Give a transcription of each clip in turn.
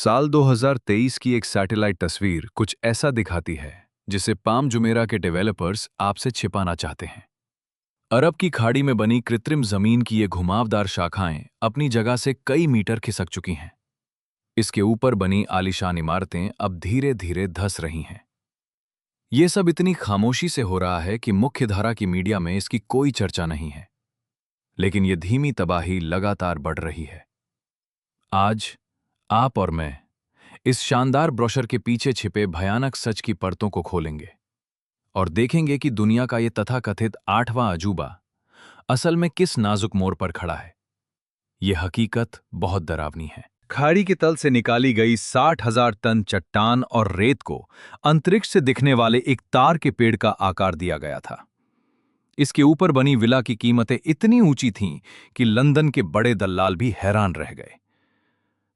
साल 2023 की एक सैटेलाइट तस्वीर कुछ ऐसा दिखाती है जिसे पाम जुमेरा के डेवलपर्स आपसे छिपाना चाहते हैं। अरब की खाड़ी में बनी कृत्रिम जमीन की ये घुमावदार शाखाएं अपनी जगह से कई मीटर खिसक चुकी हैं। इसके ऊपर बनी आलीशान इमारतें अब धीरे धीरे धंस रही हैं। ये सब इतनी खामोशी से हो रहा है कि मुख्यधारा की मीडिया में इसकी कोई चर्चा नहीं है, लेकिन ये धीमी तबाही लगातार बढ़ रही है। आज आप और मैं इस शानदार ब्रोशर के पीछे छिपे भयानक सच की परतों को खोलेंगे और देखेंगे कि दुनिया का ये तथाकथित 8वां अजूबा असल में किस नाजुक मोड़ पर खड़ा है। ये हकीकत बहुत डरावनी है। खाड़ी के तल से निकाली गई 60,000 टन चट्टान और रेत को अंतरिक्ष से दिखने वाले एक तार के पेड़ का आकार दिया गया था। इसके ऊपर बनी विला की कीमतें इतनी ऊंची थीं कि लंदन के बड़े दल्लाल भी हैरान रह गए।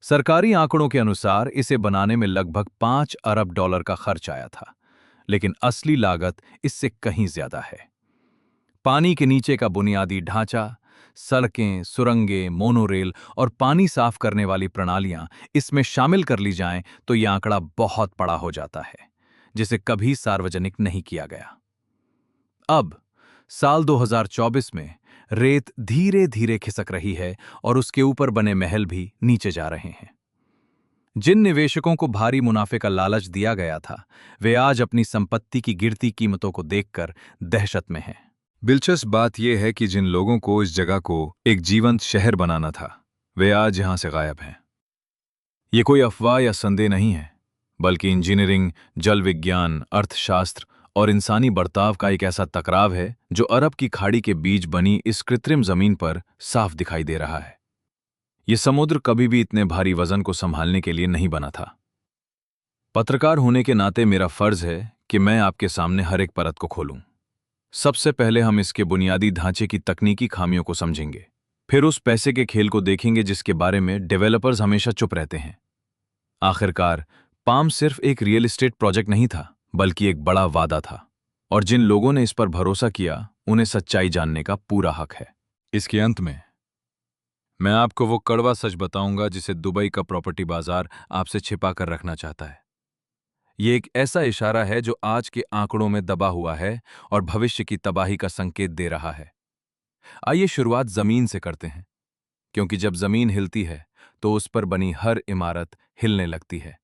सरकारी आंकड़ों के अनुसार इसे बनाने में लगभग 5 अरब डॉलर का खर्च आया था, लेकिन असली लागत इससे कहीं ज्यादा है। पानी के नीचे का बुनियादी ढांचा, सड़कें, सुरंगें, मोनोरेल और पानी साफ करने वाली प्रणालियां इसमें शामिल कर ली जाएं तो यह आंकड़ा बहुत बड़ा हो जाता है, जिसे कभी सार्वजनिक नहीं किया गया। अब साल 2024 में रेत धीरे धीरे खिसक रही है और उसके ऊपर बने महल भी नीचे जा रहे हैं। जिन निवेशकों को भारी मुनाफे का लालच दिया गया था, वे आज अपनी संपत्ति की गिरती कीमतों को देखकर दहशत में हैं। दिलचस्प बात यह है कि जिन लोगों को इस जगह को एक जीवंत शहर बनाना था, वे आज यहां से गायब हैं। ये कोई अफवाह या संदेह नहीं है, बल्कि इंजीनियरिंग, जल विज्ञान, अर्थशास्त्र और इंसानी बर्ताव का एक ऐसा टकराव है जो अरब की खाड़ी के बीच बनी इस कृत्रिम जमीन पर साफ दिखाई दे रहा है। यह समुद्र कभी भी इतने भारी वजन को संभालने के लिए नहीं बना था। पत्रकार होने के नाते मेरा फर्ज है कि मैं आपके सामने हर एक परत को खोलूं। सबसे पहले हम इसके बुनियादी ढांचे की तकनीकी खामियों को समझेंगे, फिर उस पैसे के खेल को देखेंगे जिसके बारे में डेवलपर्स हमेशा चुप रहते हैं। आखिरकार पाम सिर्फ एक रियल एस्टेट प्रोजेक्ट नहीं था, बल्कि एक बड़ा वादा था, और जिन लोगों ने इस पर भरोसा किया उन्हें सच्चाई जानने का पूरा हक है। इसके अंत में मैं आपको वो कड़वा सच बताऊंगा जिसे दुबई का प्रॉपर्टी बाजार आपसे छिपा कर रखना चाहता है। ये एक ऐसा इशारा है जो आज के आंकड़ों में दबा हुआ है और भविष्य की तबाही का संकेत दे रहा है। आइए शुरुआत जमीन से करते हैं, क्योंकि जब जमीन हिलती है तो उस पर बनी हर इमारत हिलने लगती है।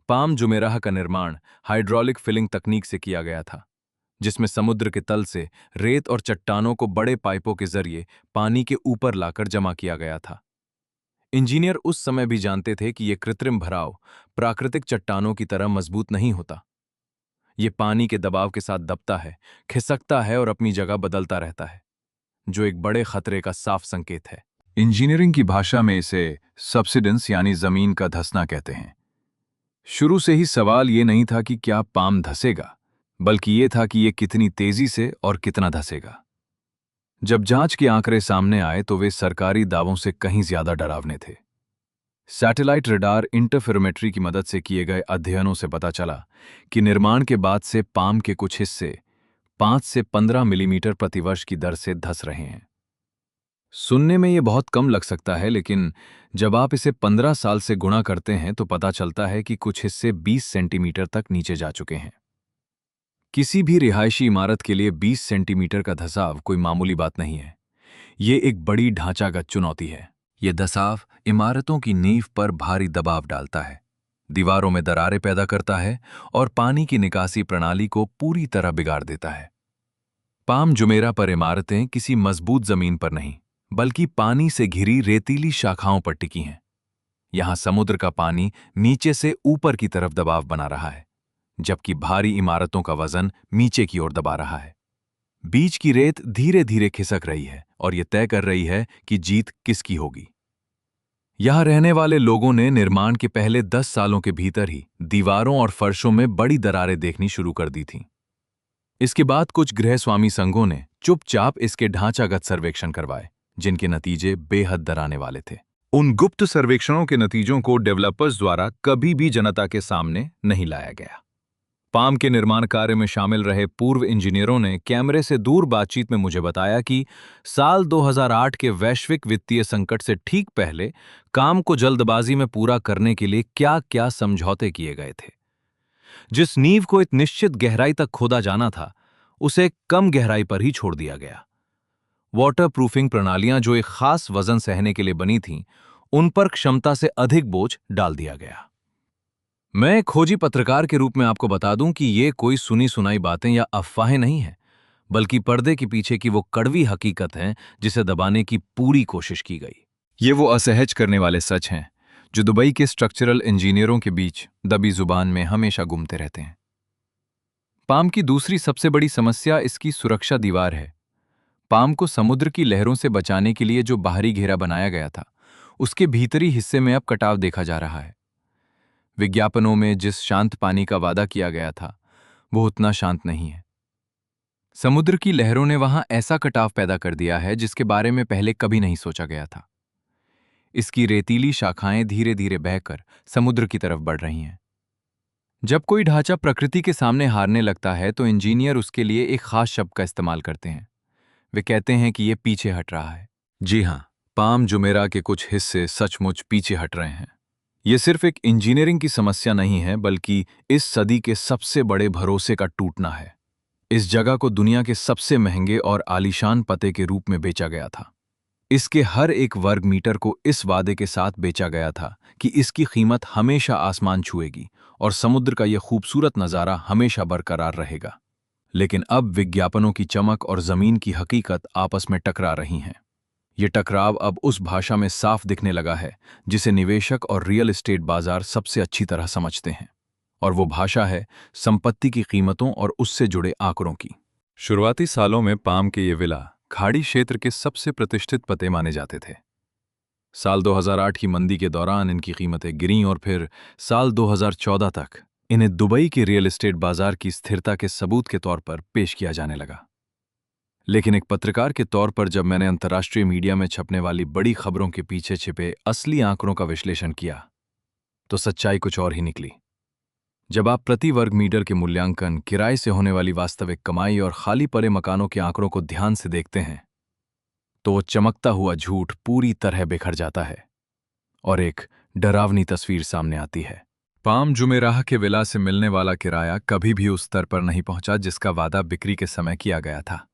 पाम जुमेराह का निर्माण हाइड्रोलिक फिलिंग तकनीक से किया गया था, जिसमें समुद्र के तल से रेत और चट्टानों को बड़े पाइपों के जरिए पानी के ऊपर लाकर जमा किया गया था। इंजीनियर उस समय भी जानते थे कि यह कृत्रिम भराव प्राकृतिक चट्टानों की तरह मजबूत नहीं होता। ये पानी के दबाव के साथ दबता है, खिसकता है और अपनी जगह बदलता रहता है, जो एक बड़े खतरे का साफ संकेत है। इंजीनियरिंग की भाषा में इसे सब्सिडेंस यानी जमीन का धंसना कहते हैं। शुरू से ही सवाल ये नहीं था कि क्या पाम धंसेगा, बल्कि ये था कि ये कितनी तेजी से और कितना धंसेगा। जब जांच के आंकड़े सामने आए तो वे सरकारी दावों से कहीं ज्यादा डरावने थे। सैटेलाइट रडार इंटरफेरोमेट्री की मदद से किए गए अध्ययनों से पता चला कि निर्माण के बाद से पाम के कुछ हिस्से 5 से 15 मिलीमीटर प्रतिवर्ष की दर से धंस रहे हैं। सुनने में ये बहुत कम लग सकता है, लेकिन जब आप इसे 15 साल से गुणा करते हैं तो पता चलता है कि कुछ हिस्से 20 सेंटीमीटर तक नीचे जा चुके हैं। किसी भी रिहायशी इमारत के लिए 20 सेंटीमीटर का धंसाव कोई मामूली बात नहीं है। ये एक बड़ी ढांचागत चुनौती है। ये धंसाव इमारतों की नींव पर भारी दबाव डालता है, दीवारों में दरारें पैदा करता है और पानी की निकासी प्रणाली को पूरी तरह बिगाड़ देता है। पाम जुमेरा पर इमारतें किसी मजबूत जमीन पर नहीं, बल्कि पानी से घिरी रेतीली शाखाओं पर टिकी हैं। यहां समुद्र का पानी नीचे से ऊपर की तरफ दबाव बना रहा है, जबकि भारी इमारतों का वजन नीचे की ओर दबा रहा है। बीच की रेत धीरे धीरे खिसक रही है और यह तय कर रही है कि जीत किसकी होगी। यहां रहने वाले लोगों ने निर्माण के पहले 10 सालों के भीतर ही दीवारों और फर्शों में बड़ी दरारें देखनी शुरू कर दी थीं। इसके बाद कुछ गृहस्वामी संघों ने चुपचाप इसके ढांचागत सर्वेक्षण करवाए, जिनके नतीजे बेहद डराने वाले थे। उन गुप्त सर्वेक्षणों के नतीजों को डेवलपर्स द्वारा कभी भी जनता के सामने नहीं लाया गया। पाम के निर्माण कार्य में शामिल रहे पूर्व इंजीनियरों ने कैमरे से दूर बातचीत में मुझे बताया कि साल 2008 के वैश्विक वित्तीय संकट से ठीक पहले काम को जल्दबाजी में पूरा करने के लिए क्या-क्या समझौते किए गए थे। जिस नींव को एक निश्चित गहराई तक खोदा जाना था, उसे कम गहराई पर ही छोड़ दिया गया। वाटर प्रूफिंग प्रणालियां जो एक खास वजन सहने के लिए बनी थीं, उन पर क्षमता से अधिक बोझ डाल दिया गया। मैं एक खोजी पत्रकार के रूप में आपको बता दूं कि ये कोई सुनी सुनाई बातें या अफवाहें नहीं हैं, बल्कि पर्दे के पीछे की वो कड़वी हकीकत है जिसे दबाने की पूरी कोशिश की गई। ये वो असहज करने वाले सच हैं जो दुबई के स्ट्रक्चरल इंजीनियरों के बीच दबी जुबान में हमेशा घूमते रहते हैं। पाम की दूसरी सबसे बड़ी समस्या इसकी सुरक्षा दीवार है। पाम को समुद्र की लहरों से बचाने के लिए जो बाहरी घेरा बनाया गया था, उसके भीतरी हिस्से में अब कटाव देखा जा रहा है। विज्ञापनों में जिस शांत पानी का वादा किया गया था, वो उतना शांत नहीं है। समुद्र की लहरों ने वहां ऐसा कटाव पैदा कर दिया है जिसके बारे में पहले कभी नहीं सोचा गया था। इसकी रेतीली शाखाएं धीरे धीरे बहकर समुद्र की तरफ बढ़ रही हैं। जब कोई ढांचा प्रकृति के सामने हारने लगता है तो इंजीनियर उसके लिए एक खास शब्द का इस्तेमाल करते हैं। वे कहते हैं कि ये पीछे हट रहा है। जी हां, पाम जुमेरा के कुछ हिस्से सचमुच पीछे हट रहे हैं। ये सिर्फ एक इंजीनियरिंग की समस्या नहीं है, बल्कि इस सदी के सबसे बड़े भरोसे का टूटना है। इस जगह को दुनिया के सबसे महंगे और आलीशान पते के रूप में बेचा गया था। इसके हर एक वर्ग मीटर को इस वादे के साथ बेचा गया था कि इसकी कीमत हमेशा आसमान छुएगी और समुद्र का यह खूबसूरत नज़ारा हमेशा बरकरार रहेगा। लेकिन अब विज्ञापनों की चमक और जमीन की हकीकत आपस में टकरा रही हैं। ये टकराव अब उस भाषा में साफ दिखने लगा है जिसे निवेशक और रियल एस्टेट बाजार सबसे अच्छी तरह समझते हैं, और वो भाषा है संपत्ति की कीमतों और उससे जुड़े आंकड़ों की। शुरुआती सालों में पाम के ये विला खाड़ी क्षेत्र के सबसे प्रतिष्ठित पते माने जाते थे। साल 2008 की मंदी के दौरान इनकी कीमतें गिरीं और फिर साल 2014 तक इन्हें दुबई के रियल एस्टेट बाजार की स्थिरता के सबूत के तौर पर पेश किया जाने लगा। लेकिन एक पत्रकार के तौर पर जब मैंने अंतर्राष्ट्रीय मीडिया में छपने वाली बड़ी खबरों के पीछे छिपे असली आंकड़ों का विश्लेषण किया, तो सच्चाई कुछ और ही निकली। जब आप प्रति वर्ग मीटर के मूल्यांकन, किराए से होने वाली वास्तविक कमाई और खाली पड़े मकानों के आंकड़ों को ध्यान से देखते हैं, तो वो चमकता हुआ झूठ पूरी तरह बिखर जाता है और एक डरावनी तस्वीर सामने आती है। पाम जुमेराह के विला से मिलने वाला किराया कभी भी उस स्तर पर नहीं पहुंचा जिसका वादा बिक्री के समय किया गया था।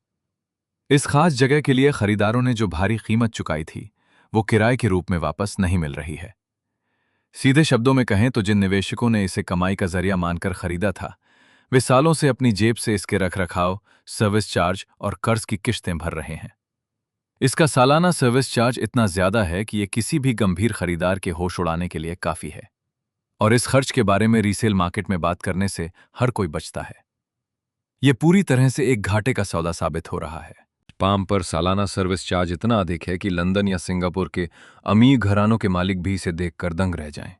इस खास जगह के लिए खरीदारों ने जो भारी कीमत चुकाई थी, वो किराए के रूप में वापस नहीं मिल रही है। सीधे शब्दों में कहें तो जिन निवेशकों ने इसे कमाई का जरिया मानकर खरीदा था, वे सालों से अपनी जेब से इसके रखरखाव, सर्विस चार्ज और कर्ज की किश्तें भर रहे हैं। इसका सालाना सर्विस चार्ज इतना ज्यादा है कि यह किसी भी गंभीर खरीदार के होश उड़ाने के लिए काफी है, और इस खर्च के बारे में रीसेल मार्केट में बात करने से हर कोई बचता है। यह पूरी तरह से एक घाटे का सौदा साबित हो रहा है। पाम पर सालाना सर्विस चार्ज इतना अधिक है कि लंदन या सिंगापुर के अमीर घरानों के मालिक भी इसे देखकर दंग रह जाएं।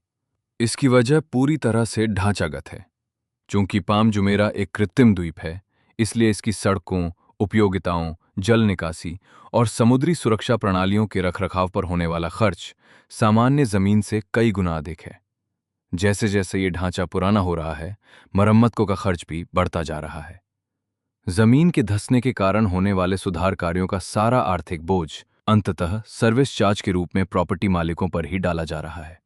इसकी वजह पूरी तरह से ढांचागत है। चूंकि पाम जुमेरा एक कृत्रिम द्वीप है, इसलिए इसकी सड़कों, उपयोगिताओं, जल निकासी और समुद्री सुरक्षा प्रणालियों के रखरखाव पर होने वाला खर्च सामान्य जमीन से कई गुना अधिक है। जैसे जैसे ये ढांचा पुराना हो रहा है, मरम्मतों का खर्च भी बढ़ता जा रहा है। जमीन के धंसने के कारण होने वाले सुधार कार्यों का सारा आर्थिक बोझ अंततः सर्विस चार्ज के रूप में प्रॉपर्टी मालिकों पर ही डाला जा रहा है,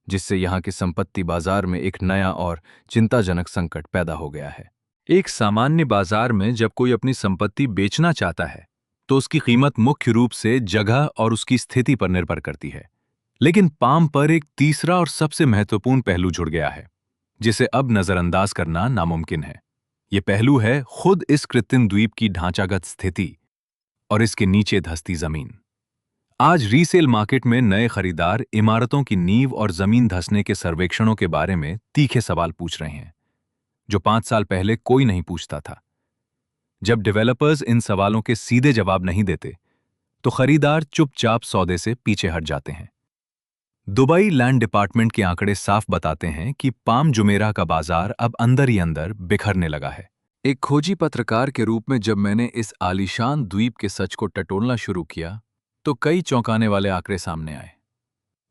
जिससे यहां के संपत्ति बाजार में एक नया और चिंताजनक संकट पैदा हो गया है। एक सामान्य बाजार में जब कोई अपनी संपत्ति बेचना चाहता है, तो उसकी कीमत मुख्य रूप से जगह और उसकी स्थिति पर निर्भर करती है। लेकिन पाम पर एक तीसरा और सबसे महत्वपूर्ण पहलू जुड़ गया है, जिसे अब नजरअंदाज करना नामुमकिन है। ये पहलू है खुद इस कृत्रिम द्वीप की ढांचागत स्थिति और इसके नीचे धंसती जमीन। आज रीसेल मार्केट में नए खरीदार इमारतों की नींव और जमीन धंसने के सर्वेक्षणों के बारे में तीखे सवाल पूछ रहे हैं, जो 5 साल पहले कोई नहीं पूछता था। जब डेवलपर्स इन सवालों के सीधे जवाब नहीं देते, तो खरीदार चुपचाप सौदे से पीछे हट जाते हैं। दुबई लैंड डिपार्टमेंट के आंकड़े साफ बताते हैं कि पाम जुमेरा का बाजार अब अंदर ही अंदर बिखरने लगा है। एक खोजी पत्रकार के रूप में जब मैंने इस आलीशान द्वीप के सच को टटोलना शुरू किया, तो कई चौंकाने वाले आंकड़े सामने आए।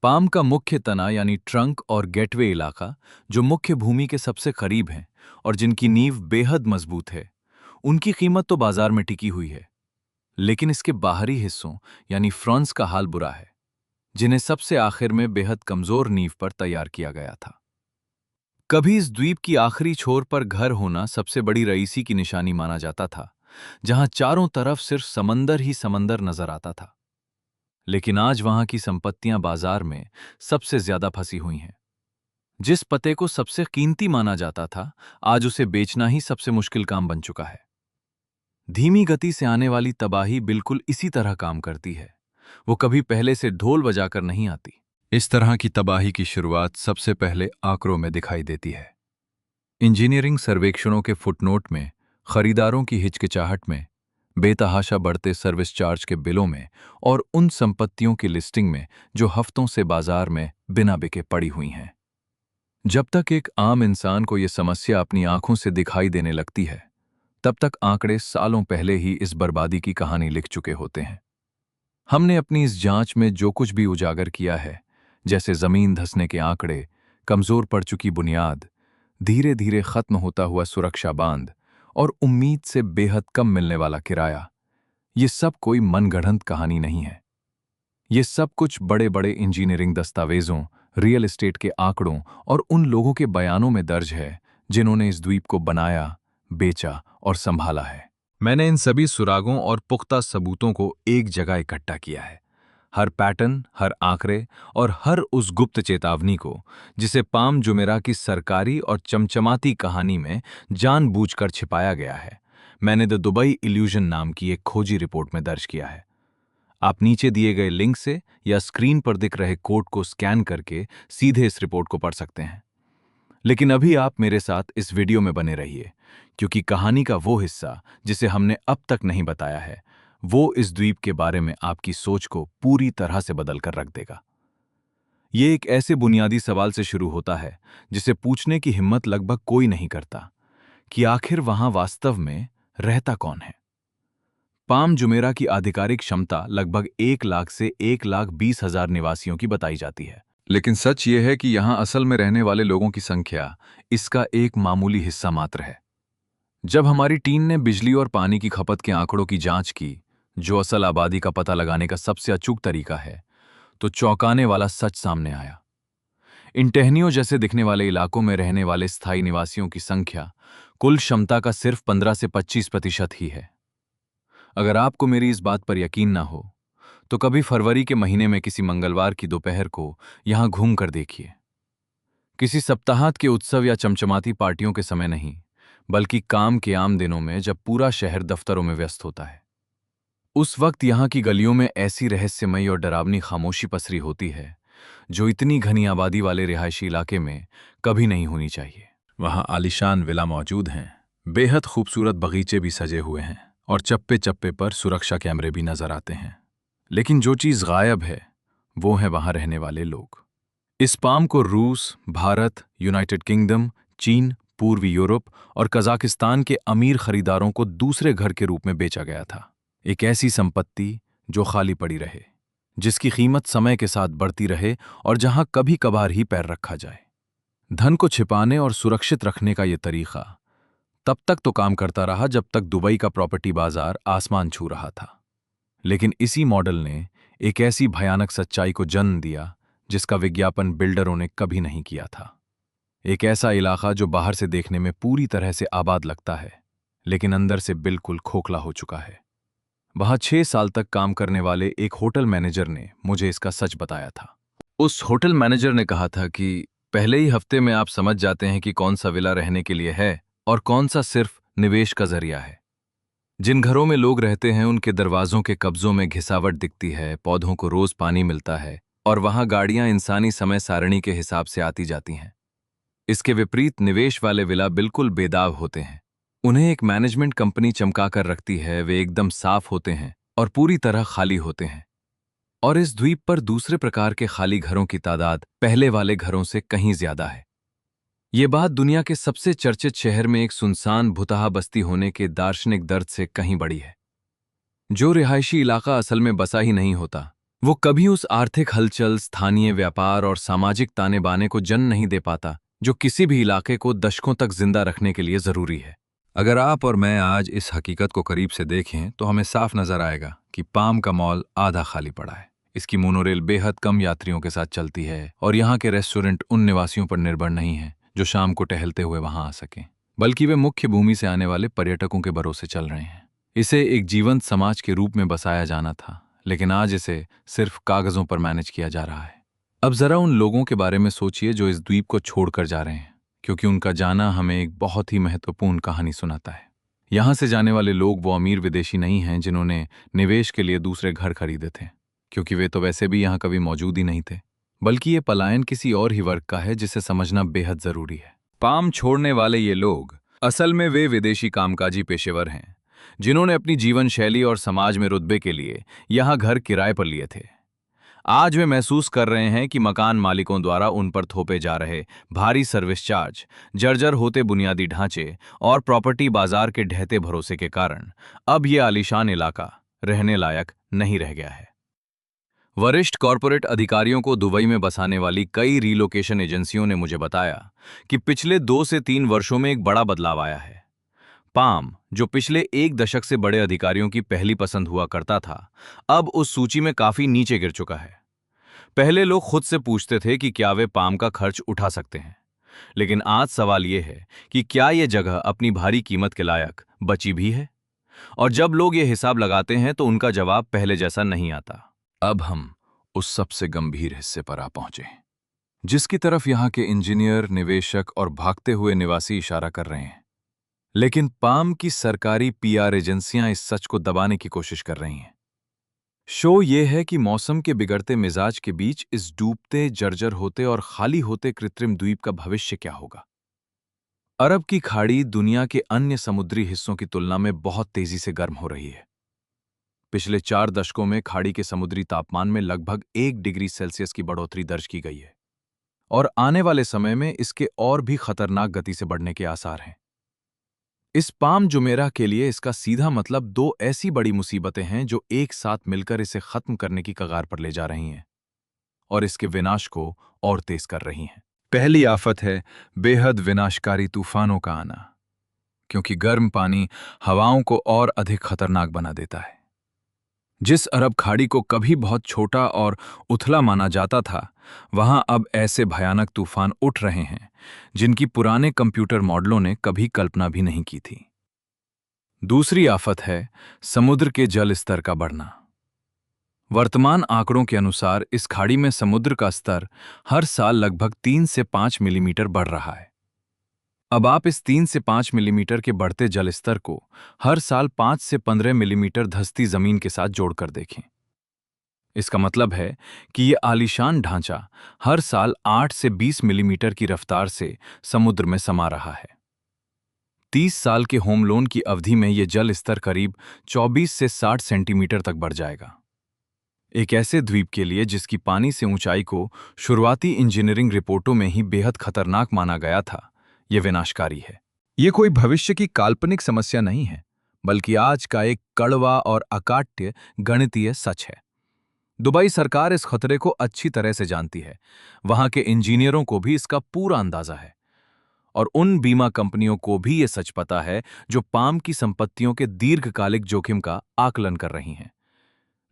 पाम का मुख्य तना यानी ट्रंक और गेटवे इलाका, जो मुख्य भूमि के सबसे करीब है, और जिनकी नींव बेहद मजबूत है, उनकी कीमत तो बाजार में टिकी हुई है। लेकिन इसके बाहरी हिस्सों यानी फ्रंट्स का हाल बुरा है, जिन्हें सबसे आखिर में बेहद कमजोर नींव पर तैयार किया गया था। कभी इस द्वीप की आखिरी छोर पर घर होना सबसे बड़ी रईसी की निशानी माना जाता था, जहां चारों तरफ सिर्फ समंदर ही समंदर नजर आता था। लेकिन आज वहां की संपत्तियां बाजार में सबसे ज्यादा फंसी हुई हैं। जिस पते को सबसे कीमती माना जाता था, आज उसे बेचना ही सबसे मुश्किल काम बन चुका है। धीमी गति से आने वाली तबाही बिल्कुल इसी तरह काम करती है। वो कभी पहले से ढोल बजाकर नहीं आती। इस तरह की तबाही की शुरुआत सबसे पहले आंकड़ों में दिखाई देती है। इंजीनियरिंग सर्वेक्षणों के फुटनोट में, खरीदारों की हिचकिचाहट में, बेतहाशा बढ़ते सर्विस चार्ज के बिलों में और उन संपत्तियों की लिस्टिंग में जो हफ्तों से बाजार में बिना बिके पड़ी हुई हैं। जब तक एक आम इंसान को यह समस्या अपनी आंखों से दिखाई देने लगती है, तब तक आंकड़े सालों पहले ही इस बर्बादी की कहानी लिख चुके होते हैं। हमने अपनी इस जांच में जो कुछ भी उजागर किया है, जैसे जमीन धंसने के आंकड़े, कमजोर पड़ चुकी बुनियाद, धीरे धीरे खत्म होता हुआ सुरक्षा बांध और उम्मीद से बेहद कम मिलने वाला किराया, ये सब कोई मनगढ़ंत कहानी नहीं है। ये सब कुछ बड़े बड़े इंजीनियरिंग दस्तावेजों, रियल एस्टेट के आंकड़ों और उन लोगों के बयानों में दर्ज है जिन्होंने इस द्वीप को बनाया, बेचा और संभाला है। मैंने इन सभी सुरागों और पुख्ता सबूतों को एक जगह इकट्ठा किया है। हर पैटर्न, हर आंकड़े और हर उस गुप्त चेतावनी को जिसे पाम जुमेरा की सरकारी और चमचमाती कहानी में जानबूझकर छिपाया गया है, मैंने द दुबई इल्यूजन नाम की एक खोजी रिपोर्ट में दर्ज किया है। आप नीचे दिए गए लिंक से या स्क्रीन पर दिख रहे कोड को स्कैन करके सीधे इस रिपोर्ट को पढ़ सकते हैं। लेकिन अभी आप मेरे साथ इस वीडियो में बने रहिए, क्योंकि कहानी का वो हिस्सा जिसे हमने अब तक नहीं बताया है, वो इस द्वीप के बारे में आपकी सोच को पूरी तरह से बदल कर रख देगा। ये एक ऐसे बुनियादी सवाल से शुरू होता है जिसे पूछने की हिम्मत लगभग कोई नहीं करता, कि आखिर वहां वास्तव में रहता कौन है। पाम जुमेरा की आधिकारिक क्षमता लगभग 1 लाख से 1,20,000 निवासियों की बताई जाती है। लेकिन सच ये है कि यहां असल में रहने वाले लोगों की संख्या इसका एक मामूली हिस्सा मात्र है। जब हमारी टीम ने बिजली और पानी की खपत के आंकड़ों की जांच की, जो असल आबादी का पता लगाने का सबसे अचूक तरीका है, तो चौंकाने वाला सच सामने आया। इन टहनियों जैसे दिखने वाले इलाकों में रहने वाले स्थायी निवासियों की संख्या कुल क्षमता का सिर्फ 15 से 25% ही है। अगर आपको मेरी इस बात पर यकीन ना हो, तो कभी फरवरी के महीने में किसी मंगलवार की दोपहर को यहां घूम कर देखिए। किसी सप्ताहांत के उत्सव या चमचमाती पार्टियों के समय नहीं, बल्कि काम के आम दिनों में जब पूरा शहर दफ्तरों में व्यस्त होता है। उस वक्त यहां की गलियों में ऐसी रहस्यमयी और डरावनी खामोशी पसरी होती है, जो इतनी घनी आबादी वाले रिहायशी इलाके में कभी नहीं होनी चाहिए। वहां आलीशान विला मौजूद हैं, बेहद खूबसूरत बगीचे भी सजे हुए हैं और चप्पे चप्पे पर सुरक्षा कैमरे भी नजर आते हैं। लेकिन जो चीज गायब है, वो है वहां रहने वाले लोग। इस पाम को रूस, भारत, यूनाइटेड किंगडम, चीन, पूर्वी यूरोप और कजाकिस्तान के अमीर खरीदारों को दूसरे घर के रूप में बेचा गया था। एक ऐसी संपत्ति जो खाली पड़ी रहे, जिसकी कीमत समय के साथ बढ़ती रहे और जहां कभी कभार ही पैर रखा जाए। धन को छिपाने और सुरक्षित रखने का यह तरीका तब तक तो काम करता रहा जब तक दुबई का प्रॉपर्टी बाजार आसमान छू रहा था। लेकिन इसी मॉडल ने एक ऐसी भयानक सच्चाई को जन्म दिया जिसका विज्ञापन बिल्डरों ने कभी नहीं किया था। एक ऐसा इलाका जो बाहर से देखने में पूरी तरह से आबाद लगता है, लेकिन अंदर से बिल्कुल खोखला हो चुका है। वहां 6 साल तक काम करने वाले एक होटल मैनेजर ने मुझे इसका सच बताया था। उस होटल मैनेजर ने कहा था कि पहले ही हफ्ते में आप समझ जाते हैं कि कौन सा विला रहने के लिए है और कौन सा सिर्फ निवेश का जरिया है। जिन घरों में लोग रहते हैं उनके दरवाजों के कब्जों में घिसावट दिखती है, पौधों को रोज पानी मिलता है और वहां गाड़ियां इंसानी समय सारणी के हिसाब से आती जाती हैं। इसके विपरीत निवेश वाले विला बिल्कुल बेदाग होते हैं। उन्हें एक मैनेजमेंट कंपनी चमका कर रखती है, वे एकदम साफ होते हैं और पूरी तरह खाली होते हैं। और इस द्वीप पर दूसरे प्रकार के खाली घरों की तादाद पहले वाले घरों से कहीं ज्यादा है। ये बात दुनिया के सबसे चर्चित शहर में एक सुनसान भुतहा बस्ती होने के दार्शनिक दर्द से कहीं बड़ी है। जो रिहायशी इलाका असल में बसा ही नहीं होता, वो कभी उस आर्थिक हलचल, स्थानीय व्यापार और सामाजिक ताने बाने को जन्म नहीं दे पाता जो किसी भी इलाके को दशकों तक जिंदा रखने के लिए जरूरी है। अगर आप और मैं आज इस हकीकत को करीब से देखें तो हमें साफ नजर आएगा कि पाम का मॉल आधा खाली पड़ा है। इसकी मोनोरेल बेहद कम यात्रियों के साथ चलती है और यहाँ के रेस्टोरेंट उन निवासियों पर निर्भर नहीं हैं जो शाम को टहलते हुए वहां आ सकें, बल्कि वे मुख्य भूमि से आने वाले पर्यटकों के भरोसे चल रहे हैं। इसे एक जीवंत समाज के रूप में बसाया जाना था, लेकिन आज इसे सिर्फ कागजों पर मैनेज किया जा रहा है। अब जरा उन लोगों के बारे में सोचिए जो इस द्वीप को छोड़कर जा रहे हैं, क्योंकि उनका जाना हमें एक बहुत ही महत्वपूर्ण कहानी सुनाता है। यहाँ से जाने वाले लोग वो अमीर विदेशी नहीं हैं जिन्होंने निवेश के लिए दूसरे घर खरीदे थे, क्योंकि वे तो वैसे भी यहाँ कभी मौजूद ही नहीं थे, बल्कि ये पलायन किसी और ही वर्ग का है जिसे समझना बेहद जरूरी है। पाम छोड़ने वाले ये लोग असल में वे विदेशी कामकाजी पेशेवर हैं जिन्होंने अपनी जीवन शैली और समाज में रुतबे के लिए यहाँ घर किराए पर लिए थे। आज वे महसूस कर रहे हैं कि मकान मालिकों द्वारा उन पर थोपे जा रहे भारी सर्विस चार्ज, जर्जर होते बुनियादी ढांचे और प्रॉपर्टी बाजार के ढहते भरोसे के कारण अब ये आलीशान इलाका रहने लायक नहीं रह गया है। वरिष्ठ कॉरपोरेट अधिकारियों को दुबई में बसाने वाली कई रीलोकेशन एजेंसियों ने मुझे बताया कि पिछले 2 से 3 वर्षों में एक बड़ा बदलाव आया है। पाम, जो पिछले 1 दशक से बड़े अधिकारियों की पहली पसंद हुआ करता था, अब उस सूची में काफी नीचे गिर चुका है। पहले लोग खुद से पूछते थे कि क्या वे पाम का खर्च उठा सकते हैं, लेकिन आज सवाल यह है कि क्या यह जगह अपनी भारी कीमत के लायक बची भी है। और जब लोग ये हिसाब लगाते हैं तो उनका जवाब पहले जैसा नहीं आता। अब हम उस सबसे गंभीर हिस्से पर आ पहुंचे जिसकी तरफ यहाँ के इंजीनियर, निवेशक और भागते हुए निवासी इशारा कर रहे हैं। लेकिन पाम की सरकारी पीआर एजेंसियां इस सच को दबाने की कोशिश कर रही हैं। शो ये है कि मौसम के बिगड़ते मिजाज के बीच इस डूबते, जर्जर होते और खाली होते कृत्रिम द्वीप का भविष्य क्या होगा। अरब की खाड़ी दुनिया के अन्य समुद्री हिस्सों की तुलना में बहुत तेजी से गर्म हो रही है। पिछले 4 दशकों में खाड़ी के समुद्री तापमान में लगभग 1 डिग्री सेल्सियस की बढ़ोतरी दर्ज की गई है और आने वाले समय में इसके और भी खतरनाक गति से बढ़ने के आसार हैं। इस पाम जुमेराह के लिए इसका सीधा मतलब 2 ऐसी बड़ी मुसीबतें हैं जो एक साथ मिलकर इसे खत्म करने की कगार पर ले जा रही हैं और इसके विनाश को और तेज कर रही हैं। पहली आफत है बेहद विनाशकारी तूफानों का आना, क्योंकि गर्म पानी हवाओं को और अधिक खतरनाक बना देता है। जिस अरब खाड़ी को कभी बहुत छोटा और उथला माना जाता था, वहां अब ऐसे भयानक तूफान उठ रहे हैं जिनकी पुराने कंप्यूटर मॉडलों ने कभी कल्पना भी नहीं की थी। दूसरी आफत है समुद्र के जल स्तर का बढ़ना। वर्तमान आंकड़ों के अनुसार इस खाड़ी में समुद्र का स्तर हर साल लगभग 3 से 5 मिलीमीटर बढ़ रहा है। अब आप इस 3 से 5 मिलीमीटर के बढ़ते जल स्तर को हर साल 5 से 15 मिलीमीटर धंसती जमीन के साथ जोड़कर देखें। इसका मतलब है कि यह आलीशान ढांचा हर साल 8 से 20 मिलीमीटर की रफ्तार से समुद्र में समा रहा है। 30 साल के होम लोन की अवधि में यह जल स्तर करीब 24 से 60 सेंटीमीटर तक बढ़ जाएगा। एक ऐसे द्वीप के लिए जिसकी पानी से ऊंचाई को शुरुआती इंजीनियरिंग रिपोर्टों में ही बेहद खतरनाक माना गया था, यह विनाशकारी है। यह कोई भविष्य की काल्पनिक समस्या नहीं है, बल्कि आज का एक कड़वा और अकाट्य गणितीय सच है। दुबई सरकार इस खतरे को अच्छी तरह से जानती है, वहां के इंजीनियरों को भी इसका पूरा अंदाजा है और उन बीमा कंपनियों को भी यह सच पता है जो पाम की संपत्तियों के दीर्घकालिक जोखिम का आकलन कर रही हैं।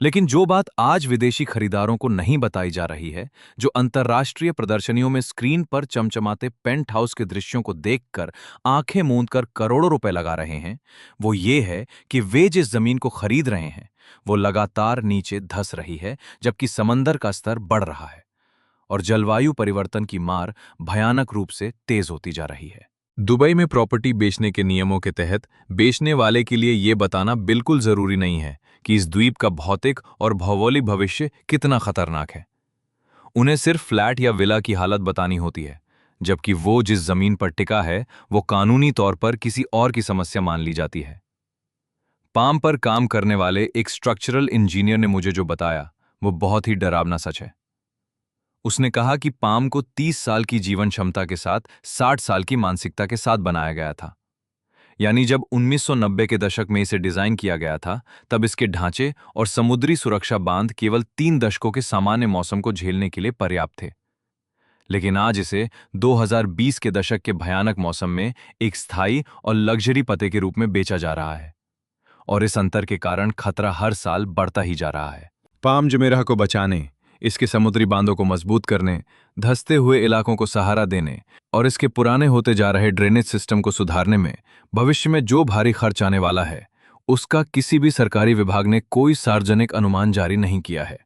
लेकिन जो बात आज विदेशी खरीदारों को नहीं बताई जा रही है, जो अंतर्राष्ट्रीय प्रदर्शनियों में स्क्रीन पर चमचमाते पेंट हाउस के दृश्यों को देखकर आंखें मूंदकर करोड़ों रुपए लगा रहे हैं, वो ये है कि वे जिस जमीन को खरीद रहे हैं वो लगातार नीचे धंस रही है, जबकि समंदर का स्तर बढ़ रहा है और जलवायु परिवर्तन की मार भयानक रूप से तेज होती जा रही है। दुबई में प्रॉपर्टी बेचने के नियमों के तहत बेचने वाले के लिए यह बताना बिल्कुल जरूरी नहीं है कि इस द्वीप का भौतिक और भौगोलिक भविष्य कितना खतरनाक है। उन्हें सिर्फ फ्लैट या विला की हालत बतानी होती है, जबकि वो जिस जमीन पर टिका है वो कानूनी तौर पर किसी और की समस्या मान ली जाती है। पाम पर काम करने वाले एक स्ट्रक्चरल इंजीनियर ने मुझे जो बताया वो बहुत ही डरावना सच है। उसने कहा कि पाम को 30 साल की जीवन क्षमता के साथ 60 साल की मानसिकता के साथ बनाया गया था। यानी जब 1990 के दशक में इसे डिजाइन किया गया था, तब इसके ढांचे और समुद्री सुरक्षा बांध केवल 3 दशकों के सामान्य मौसम को झेलने के लिए पर्याप्त थे। लेकिन आज इसे 2020 के दशक के भयानक मौसम में एक स्थायी और लग्जरी पते के रूप में बेचा जा रहा है। और इस अंतर के कारण खतरा हर साल बढ़ता ही जा रहा है। पाम जुमेराह को बचाने, इसके समुद्री बांधों को मजबूत करने, धंसते हुए इलाकों को सहारा देने और इसके पुराने होते जा रहे ड्रेनेज सिस्टम को सुधारने में भविष्य में जो भारी खर्च आने वाला है, उसका किसी भी सरकारी विभाग ने कोई सार्वजनिक अनुमान जारी नहीं किया है।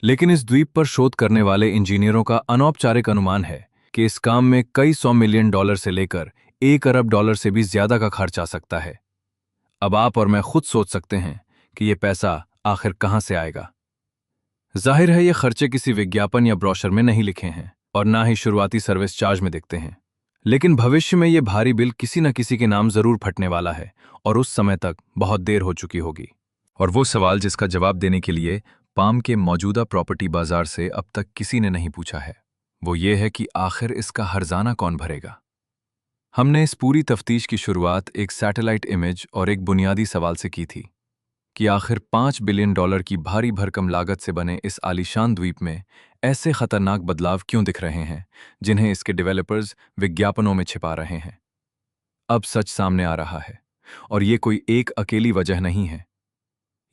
लेकिन इस द्वीप पर शोध करने वाले इंजीनियरों का अनौपचारिक अनुमान है कि इस काम में कई $100 मिलियन से लेकर $1 अरब से भी ज्यादा का खर्च आ सकता है। अब आप और मैं खुद सोच सकते हैं कि यह पैसा आखिर कहां से आएगा। जाहिर है, ये खर्चे किसी विज्ञापन या ब्रोशर में नहीं लिखे हैं और ना ही शुरुआती सर्विस चार्ज में दिखते हैं। लेकिन भविष्य में ये भारी बिल किसी न किसी के नाम जरूर फटने वाला है और उस समय तक बहुत देर हो चुकी होगी। और वो सवाल जिसका जवाब देने के लिए पाम के मौजूदा प्रॉपर्टी बाजार से अब तक किसी ने नहीं पूछा है, वो ये है कि आखिर इसका हर्जाना कौन भरेगा। हमने इस पूरी तफ्तीश की शुरुआत एक सैटेलाइट इमेज और एक बुनियादी सवाल से की थी कि आखिर $5 बिलियन की भारी भरकम लागत से बने इस आलीशान द्वीप में ऐसे खतरनाक बदलाव क्यों दिख रहे हैं जिन्हें इसके डेवलपर्स विज्ञापनों में छिपा रहे हैं। अब सच सामने आ रहा है और ये कोई एक अकेली वजह नहीं है।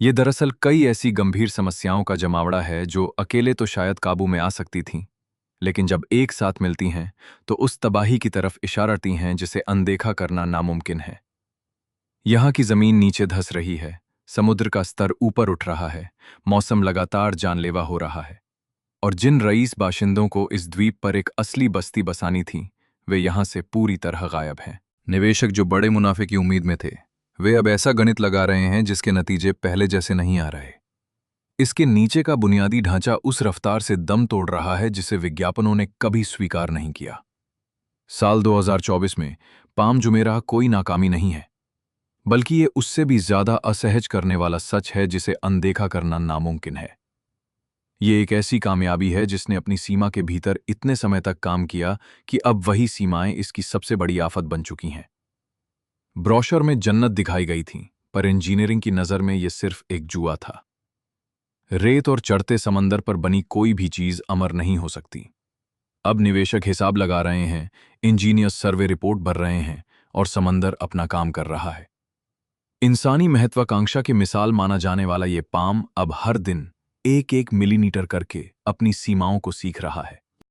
ये दरअसल कई ऐसी गंभीर समस्याओं का जमावड़ा है जो अकेले तो शायद काबू में आ सकती थीं, लेकिन जब एक साथ मिलती हैं तो उस तबाही की तरफ इशारती हैं जिसे अनदेखा करना नामुमकिन है। यहाँ की जमीन नीचे धंस रही है, समुद्र का स्तर ऊपर उठ रहा है, मौसम लगातार जानलेवा हो रहा है और जिन रईस बाशिंदों को इस द्वीप पर एक असली बस्ती बसानी थी, वे यहाँ से पूरी तरह गायब हैं। निवेशक जो बड़े मुनाफे की उम्मीद में थे, वे अब ऐसा गणित लगा रहे हैं जिसके नतीजे पहले जैसे नहीं आ रहे। इसके नीचे का बुनियादी ढांचा उस रफ्तार से दम तोड़ रहा है जिसे विज्ञापनों ने कभी स्वीकार नहीं किया। साल 2024 में पाम जुमेराह कोई नाकामी नहीं है, बल्कि ये उससे भी ज्यादा असहज करने वाला सच है जिसे अनदेखा करना नामुमकिन है। ये एक ऐसी कामयाबी है जिसने अपनी सीमा के भीतर इतने समय तक काम किया कि अब वही सीमाएं इसकी सबसे बड़ी आफत बन चुकी हैं। ब्रोशर में जन्नत दिखाई गई थी, पर इंजीनियरिंग की नज़र में यह सिर्फ एक जुआ था। रेत और चढ़ते समंदर पर बनी कोई भी चीज अमर नहीं हो सकती। अब निवेशक हिसाब लगा रहे हैं, इंजीनियर्स सर्वे रिपोर्ट भर रहे हैं और समंदर अपना काम कर रहा है। इंसानी महत्वाकांक्षा की मिसाल माना जाने वाला ये पाम अब हर दिन एक एक मिलीमीटर करके अपनी सीमाओं को सीख रहा है।